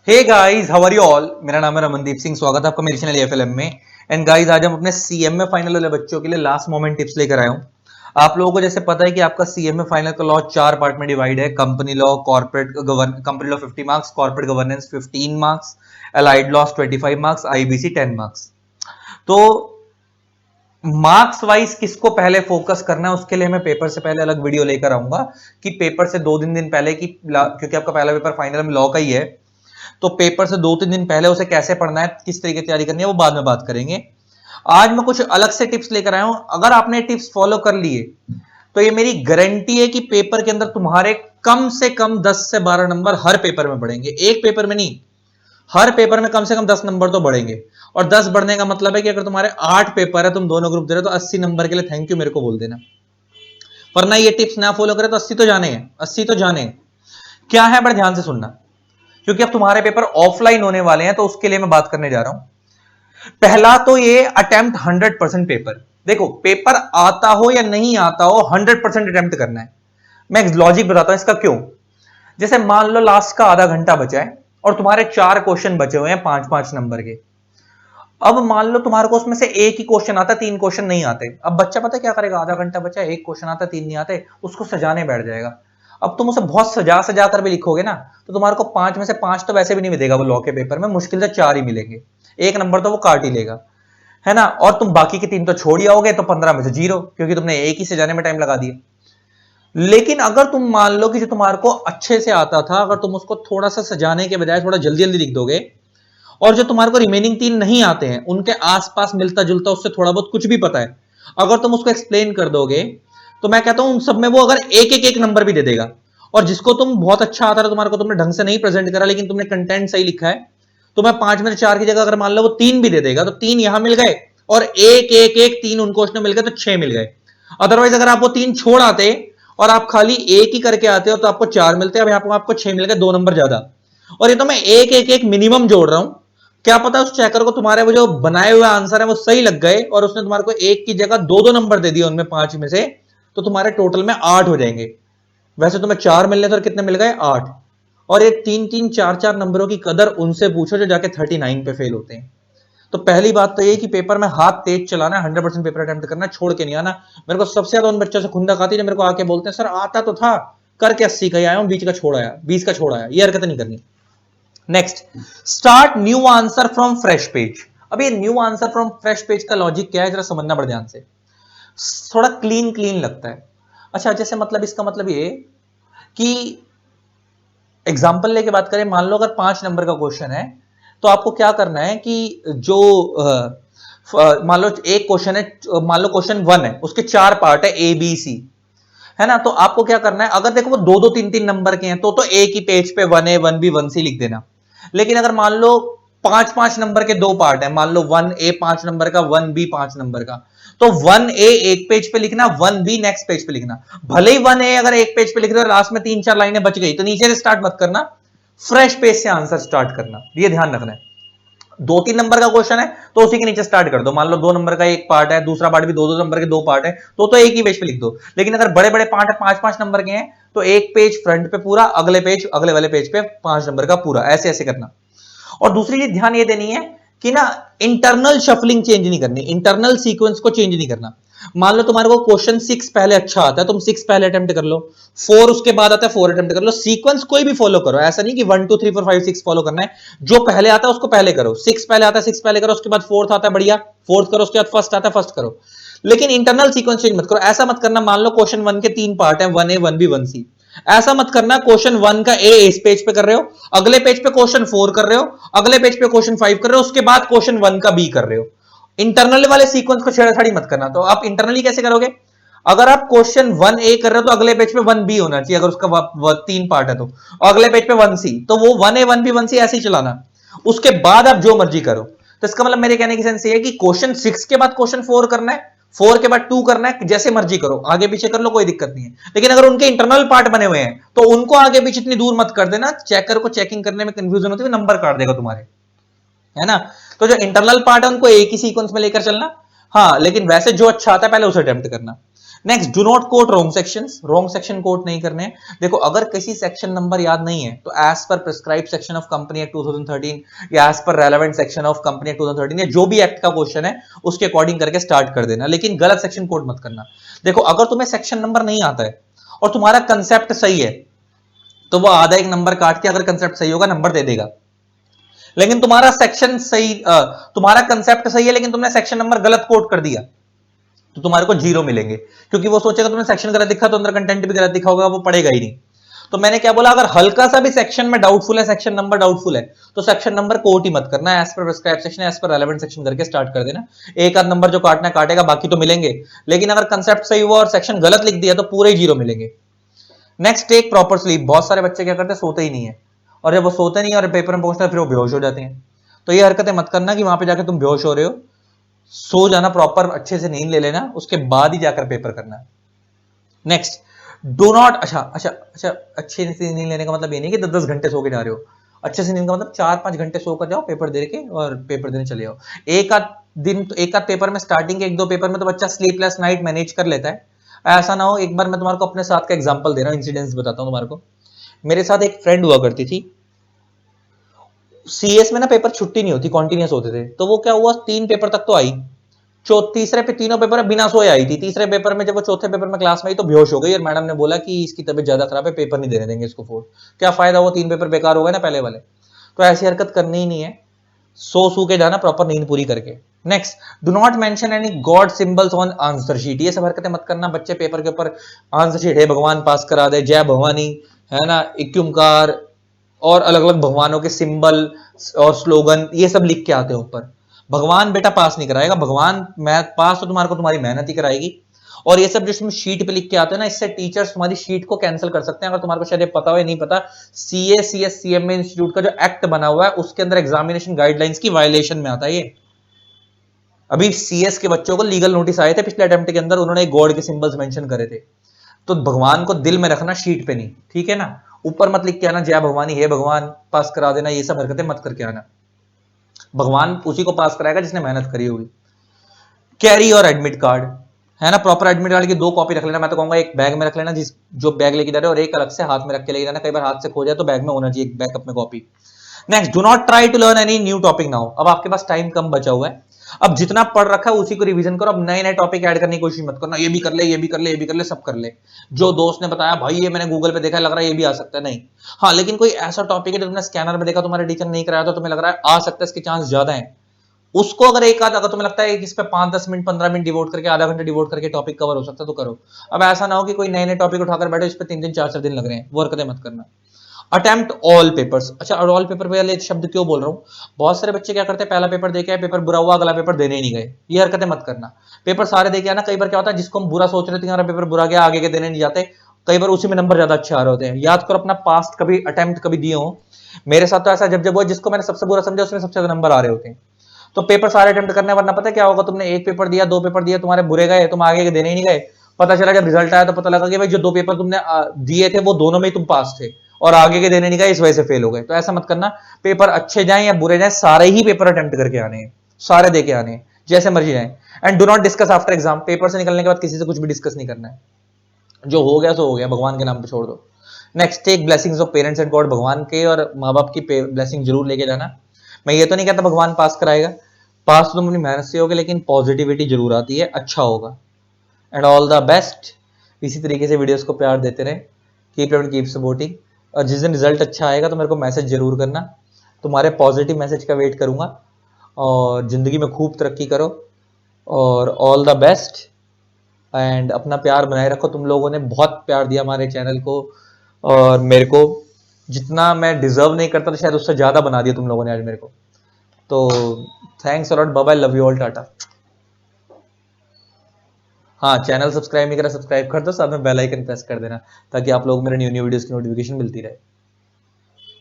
Hey guys, how are you all. मेरा नाम है रमनदीप सिंह। स्वागत है आपका मेरे चैनल एफएलएम में। एंड गाइस, आज हम अपने सीएमए फाइनल वाले बच्चों के लिए लास्ट मोमेंट टिप्स लेकर आए हूं। आप लोगों को जैसे पता है कि आपका सीएमए फाइनल का लॉ 4 पार्ट में डिवाइड है। Company law, company law 50 marks, corporate governance 15 marks, allied loss 25 marks, IBC 10 marks. तो मार्क्स वाइज किसको पहले फोकस करना है उसके लिए मैं पेपर से पहले अलग वीडियो लेकर आऊंगा कि पेपर से 2 दिन पहले की, क्योंकि आपका पहला पेपर फाइनल में लॉ का ही है, तो पेपर से 2-3 दिन पहले उसे कैसे पढ़ना है, किस तरीके की तैयारी करनी है, वो बाद में बात करेंगे। आज मैं कुछ अलग से टिप्स लेकर आया हूं। अगर आपने टिप्स फॉलो कर लिए तो ये मेरी गारंटी है कि पेपर के अंदर तुम्हारे कम से कम 10 से 12 नंबर हर पेपर में बढ़ेंगे। एक पेपर में नहीं, हर पेपर में कम से कम 10 नंबर तो बढ़ेंगे। और 10 बढ़ने का मतलब है कि अगर तुम्हारे 8 पेपर है, तुम दोनों ग्रुप दे रहे हो, तो 80 नंबर के लिए थैंक यू मेरे को बोल देना। वरना ये टिप्स ना फॉलो करे तो 80 तो जाने हैं, 80 तो जाने हैं। क्या है, बड़े ध्यान से सुनना, क्योंकि अब तुम्हारे पेपर ऑफलाइन होने वाले हैं, तो उसके लिए मैं बात करने जा रहा हूं। पहला तो ये अटेम्प्ट 100% पेपर। देखो, पेपर आता हो या नहीं आता हो, 100% अटेम्प्ट करना है। मैं एक लॉजिक बताता हूं इसका क्यों। जैसे मान लो लास्ट का आधा घंटा बचा है और तुम्हारे 4 क्वेश्चन बचे हुए हैं 5-5 नंबर के। अब मान लो तुम्हारे को उसमें से एक ही क्वेश्चन आता है, 3 क्वेश्चन नहीं आते। अब बच्चा पता क्या करेगा, आधा घंटा बचा है, एक क्वेश्चन आता है, 3 नहीं आते, उसको सजाने बैठ जाएगा। अब तुम उसे बहुत सजा सजा कर भी लिखोगे ना, तो तुम्हारे को 5 में से 5 तो वैसे भी नहीं मिलेगा। वो लॉ के पेपर में मुश्किल से 4 ही मिलेंगे। 1 नंबर तो वो काट ही लेगा, है ना। और तुम बाकी के 3 तो छोड़ ही आओगे, तो 15 में से 0, क्योंकि तुमने एक ही सजाने में टाइम लगा दिया। लेकिन अगर तुम मान लो कि जो तुम्हारे को अच्छे से आता था, अगर तुम उसको थोड़ा सा सजाने के बजाय थोड़ा जल्दी जल्दी लिख दोगे, और जो तुम्हारे को रिमेनिंग 3 नहीं आते हैं, उनके आसपास मिलता जुलता उससे थोड़ा बहुत कुछ भी पता है, अगर तुम उसको एक्सप्लेन कर दोगे, तो मैं कहता हूं उन सब में वो अगर एक नंबर भी दे देगा। और जिसको तुम बहुत अच्छा आता है तुम्हारे को, तुमने ढंग से नहीं प्रेजेंट करा लेकिन तुमने कंटेंट सही लिखा है, तो मैं 5 में से 4 की जगह अगर मान लो वो 3 भी दे देगा, तो 3 यहां मिल गए, और एक 3 उन क्वेश्चन मिल गए, तो 6 मिल गए। अदरवाइज अगर आप वो 3 छोड़ आते और आप खाली एक ही करके आते हो, तो आपको 4 मिलते। अब यहां पर आपको 6 मिल गए, 2 नंबर ज्यादा। और ये तो मैं एक मिनिमम जोड़ रहा हूं। क्या पता उस चेकर को तुम्हारे वो जो बनाए हुए आंसर है वो सही लग गए, और उसने तुम्हारे को एक की जगह 2-2 नंबर दे दिए उनमें 5 में से, तो तुम्हारे टोटल में 8 हो जाएंगे। वैसे तुम्हें 4 मिलने थे और कितने मिल गए, 8। और ये 3-3, 4-4 नंबरों की कदर उनसे पूछो जो जाके 39 पे फेल होते हैं। तो पहली बात तो ये कि पेपर में हाथ तेज चलाना है, 100% पेपर अटेम्प्ट करना, छोड़ के नहीं आना। मेरे को सबसे ज्यादा उन बच्चों से खुंदक आती है जो मेरे को आके बोलते हैं, सर आता तो था, करके 80 का ही आया हूं, 20 का छोड़ आया, 20 का छोड़ आया। ये हरकत नहीं करनी। Next, start new answer from fresh page. अब ये new answer from fresh page का लॉजिक क्या है, जरा समझना बड़े ध्यान से। थोड़ा क्लीन क्लीन लगता है। अच्छा, जैसे मतलब इसका मतलब ये कि एग्जाम्पल लेके बात करें, मान लो अगर 5 नंबर का क्वेश्चन है, तो आपको क्या करना है कि जो मान लो एक क्वेश्चन है, मान लो क्वेश्चन 1 है, उसके 4 पार्ट है, ए बी सी, है ना। तो आपको क्या करना है, अगर देखो वो 2-2, 3-3 नंबर के हैं, तो एक ही पेज पे 1A 1B 1C लिख देना। लेकिन अगर मान लो 5-5 नंबर के 2 पार्ट है, मान लो 1A 5 नंबर का, 1B 5 नंबर का, तो 1A एक पेज पे लिखना, 1B नेक्स्ट पेज पे लिखना। भले ही 1A अगर एक पेज पे लिख रहे हो, लास्ट में 3-4 लाइनें बच गई, तो नीचे से स्टार्ट मत करना, फ्रेश पेज से आंसर स्टार्ट करना। ये ध्यान रखना है। 2-3 नंबर का क्वेश्चन है तो उसी के नीचे स्टार्ट कर दो। मान लो 2 नंबर का एक पार्ट है, दूसरा पार्ट भी 2-2 नंबर के 2 पार्ट है, तो एक ही पेज पे लिख दो। लेकिन अगर बड़े बड़े पार्ट है, 5-5 नंबर के हैं, तो एक पेज फ्रंट पे पूरा, अगले पेज अगले वाले पेज पे 5 नंबर का पूरा, ऐसे ऐसे करना। और दूसरी चीज ध्यान ये देनी है कि ना, इंटरनल शफलिंग चेंज नहीं करनी, इंटरनल सीक्वेंस को चेंज नहीं करना। मान लो तुम्हारे को क्वेश्चन 6 पहले अच्छा आता है, तुम 6 पहले अटेम्प्ट कर लो, 4 उसके बाद आता है, 4 अटेम्प्ट कर लो। सीक्वेंस कोई भी फॉलो करो, ऐसा नहीं कि 1 2 3 4 5 6 फॉलो करना है। जो पहले आता है उसको पहले करो। 6 पहले आता है, 6 पहले करो, उसके बाद 4th आता है, बढ़िया, 4th करो, उसके बाद फर्स्ट आता है, फर्स्ट करो। लेकिन इंटरनल सीक्वेंस चेंज मत करो। ऐसा मत करना, मान लो क्वेश्चन 1 के 3 पार्ट है, 1A 1B 1C, ऐसा मत करना क्वेश्चन 1 का ए इस पेज पे कर रहे हो, अगले पेज पे क्वेश्चन 4 कर रहे हो, अगले पेज पे क्वेश्चन 5 कर रहे हो, उसके बाद क्वेश्चन 1 का बी कर रहे हो। इंटरनल वाले सीक्वेंस को छेड़छाड़ी मत करना। तो आप इंटरनली कैसे करोगे, अगर आप क्वेश्चन 1A कर रहे हो, तो अगले पेज पे 1B होना चाहिए, अगर उसका 3 पार्ट है तो, अगले पेज पे 1C, तो वो 1A 1B 1C ऐसे ही चलाना। उसके बाद आप जो मर्जी करो। तो इसका मतलब मेरे कहने की सेंस ये है कि क्वेश्चन 6 के बाद क्वेश्चन 4 करना है, 4 के बाद 2 करना है, जैसे मर्जी करो, आगे पीछे कर लो, कोई दिक्कत नहीं है। लेकिन अगर उनके इंटरनल पार्ट बने हुए हैं, तो उनको आगे पीछे इतनी दूर मत कर देना, चेकर को चेकिंग करने में कंफ्यूजन होती है, नंबर काट देगा तुम्हारे, है ना। तो जो इंटरनल पार्ट है उनको एक ही सीक्वेंस में लेकर चलना। हाँ, लेकिन वैसे जो अच्छा आता है पहले उसे अटेम्प्ट करना। Next, do not quote wrong sections, wrong section quote नहीं करने हैं। देखो अगर किसी सेक्शन नंबर याद नहीं है तो as per prescribe section of company act 2013 या as per relevant section of company act 2013 या जो भी एक्ट का क्वेश्चन है उसके अकॉर्डिंग करके स्टार्ट कर देना, लेकिन गलत सेक्शन कोट मत करना। देखो अगर तुम्हें सेक्शन नंबर नहीं आता है और तुम्हारा कंसेप्ट सही है तो वो आधा एक नंबर काट के, अगर कंसेप्ट सही होगा नंबर दे देगा। लेकिन तुम्हारा सेक्शन सही, तुम्हारा कंसेप्ट सही है लेकिन तुमने सेक्शन नंबर गलत कोट कर दिया तो तुम्हारे को 0 मिलेंगे, क्योंकि वो सोचेगा तुमने सेक्शन गलत दिखा तो अंदर कंटेंट भी गलत दिखा होगा, वो पढ़ेगा ही नहीं। तो मैंने क्या बोला, अगर हल्का सा भी सेक्शन में डाउटफुल है, सेक्शन नंबर डाउटफुल है, तो सेक्शन नंबर कोट ही मत करना, as per prescribe section, as per relevant section करके स्टार्ट कर देना। एक आध नंबर जो काटना काटेगा, बाकी तो मिलेंगे। लेकिन अगर कंसेप्ट सही हुआ और सेक्शन गलत लिख दिया तो पूरे 0 मिलेंगे। Next, take proper sleep. बहुत सारे बच्चे क्या करते हैं, सोते ही नहीं है, और जब वो सोते नहीं है और पेपर में पहुंचता है फिर वो बेहोश हो जाते हैं। तो ये हरकतें मत करना कि वहां पे जाके तुम बेहोश हो रहे हो। सो जाना, प्रॉपर अच्छे से नींद ले लेना, उसके बाद ही जाकर पेपर करना है। नेक्स्ट, डो नॉट, अच्छा, अच्छे से नींद लेने का मतलब ये नहीं कि 10-10 घंटे सो के जा रहे हो। अच्छे से नींद का मतलब 4-5 घंटे सो कर जाओ, पेपर दे के और पेपर देने चले जाओ। एक आध दिन तो, एक आध पेपर में, स्टार्टिंग के 1-2 पेपर में तो बच्चा स्लीपलेस नाइट मैनेज कर लेता है। ऐसा ना हो, एक बार मैं तुम्हारे को अपने साथ का एग्जांपल दे रहा हूं, इंसिडेंस बताता हूं तुम्हारे को। मेरे साथ एक फ्रेंड हुआ करती थी, सीएस में ना पेपर छुट्टी नहीं होती, कॉन्टिन्यूस होते थे। तो वो क्या हुआ, 3 पेपर तक तो आई, तीसरे पे तीनों पेपर में बिना सोए आई थी। तीसरे पेपर में जब वो चौथे पेपर में क्लास में आई तो बेहोश हो गई, और मैडम ने बोला कि इसकी तबीयत ज्यादा खराब है, पेपर नहीं देने देंगे इसको 4। क्या फायदा, वो 3 पेपर बेकार हो गए ना पहले वाले। तो ऐसी हरकत करनी ही नहीं है, सो के जाना, प्रॉपर नींद पूरी करके। Next, do not mention any God symbols on answer sheet. ये सब हरकतें मत करना। बच्चे पेपर के ऊपर आंसर शीट, हे भगवान पास करा दे, जय भवानी, है ना, इक्युमकार और अलग अलग भगवानों के सिंबल और स्लोगन, ये सब लिख के आते हैं ऊपर। भगवान बेटा पास नहीं कराएगा, भगवान मैथ पास तो तुम्हारे को तुम्हारी मेहनत ही कराएगी। और ये सब जिसमें शीट पे लिख के आते हैं ना, इससे टीचर्स तुम्हारी शीट को कैंसिल कर सकते हैं। अगर तुम्हारे को शायद पता हो या नहीं पता, CA/CS/CMA इंस्टीट्यूट का जो एक्ट बना हुआ है उसके अंदर एग्जामिनेशन गाइडलाइंस की वायलेशन में आता है ये। अभी CS के बच्चों को लीगल नोटिस आए थे पिछले अटेम्प्ट के अंदर, उन्होंने गॉड के सिंबल्स मेंशन करे थे। तो भगवान को दिल में रखना, शीट पे नहीं, ठीक है ना। ऊपर मत लिख के आना जय भगवानी, हे भगवान पास करा देना, ये सब हरकतें मत करके आना। भगवान उसी को पास कराएगा जिसने मेहनत करी होगी। कैरी और एडमिट कार्ड, है ना, प्रॉपर एडमिट कार्ड की 2 कॉपी रख लेना। मैं तो कहूंगा एक बैग में रख लेना, जिस जो बैग लेके जा रहे हो, और एक अलग से हाथ में रख के लेके जाना। कई बार हाथ से खो जाए तो बैग में होना चाहिए एक बैकअप में copy. Next, do not try to learn any new topic now. अब आपके पास टाइम कम बचा हुआ है, अब जितना पढ़ रखा है उसी को रिवीजन करो। अब नए नए टॉपिक ऐड करने की कोशिश मत करना, ये भी कर ले, ये भी कर ले, ये भी कर ले, सब कर ले। जो दोस्त ने बताया भाई ये मैंने गूगल पे देखा, लग रहा है ये भी आ सकता है, नहीं। हाँ, लेकिन कोई ऐसा टॉपिक है जो तुमने स्कैनर में देखा, तुम्हारे टीचर ने नहीं कराया तो तुम्हें लग रहा है आ सकता है, इसके चांस ज्यादा है, उसको अगर एक आध, अगर तुम्हें लगता है कि इस पे 5-10 मिनट 15 मिनट डिवोट करके, आधा घंटा डिवोट करके टॉपिक कवर हो सकता है तो करो। अब ऐसा ना हो कि कोई नए नए टॉपिक उठाकर बैठो, इस पे 3-3 4-4 दिन लग रहे हैं, वो हरकतें मत करना। Attempt all papers. अच्छा, ऑल पेपर पे वाले शब्द क्यों बोल रहा हूँ, बहुत सारे बच्चे क्या करते हैं, पहला पेपर देके आए, पेपर बुरा हुआ, अगला पेपर देने ही नहीं गए। ये हरकतें मत करना, पेपर सारे देके आना। कई बार क्या होता है, जिसको हम बुरा सोच रहे थे हमारा पेपर बुरा गया, आगे के देने नहीं जाते, कई बार उसी में नंबर ज्यादा अच्छे आ रहे होते हैं। याद करो अपना पास्ट, कभी अटेम्प्ट कभी दिए हो। मेरे साथ तो ऐसा जब जब हुआ, जिसको मैंने सबसे बुरा समझा उसमें सबसे ज्यादा नंबर आ रहे होते हैं। तो पेपर सारे अटेम्प्ट करने, वरना पता क्या होगा, तुमने एक पेपर दिया, 2 पेपर दिया, तुम्हारे बुरे गए, तुम आगे के देने ही नहीं गए। पता चला जब रिजल्ट आया तो पता लगा कि भाई जो 2 पेपर तुमने दिए थे वो दोनों में ही तुम पास थे, और आगे के देने नहीं गए, इस वजह से फेल हो गए। तो ऐसा मत करना, पेपर अच्छे जाए या बुरे जाए, सारे ही पेपर अटेम्प्ट करके आने हैं, सारे देके आने हैं, जैसे मर्जी जाए। And do not discuss after exam. Paper से निकलने के बाद किसी से कुछ भी डिस्कस नहीं करना है, जो हो गया सो हो गया, भगवान के नाम पे छोड़ दो। Next, take blessings of parents and God. भगवान के और माँ बाप की ब्लेसिंग जरूर लेके जाना। मैं ये तो नहीं कहता भगवान पास कराएगा, पास तो तुम अपनी मेहनत से होगे, लेकिन पॉजिटिविटी जरूर आती है, अच्छा होगा। And all the best. इसी तरीके से वीडियोस को प्यार देते रहे, कीप एंड कीप सपोर्टिंग। और जिस दिन रिजल्ट अच्छा आएगा तो मेरे को मैसेज जरूर करना, तुम्हारे पॉजिटिव मैसेज का वेट करूंगा। और जिंदगी में खूब तरक्की करो, और ऑल द बेस्ट। एंड अपना प्यार बनाए रखो। तुम लोगों ने बहुत प्यार दिया हमारे चैनल को, और मेरे को जितना मैं डिजर्व नहीं करता था शायद उससे ज्यादा बना दिया तुम लोगों ने आज मेरे को। तो thanks a lot, bye bye, love you all, tata. हाँ, चैनल सब्सक्राइब नहीं करा, सब्सक्राइब कर दो, साथ में बेल आइकन प्रेस कर देना, ताकि आप लोग मेरे न्यू न्यू वीडियोस की नोटिफिकेशन मिलती रहे।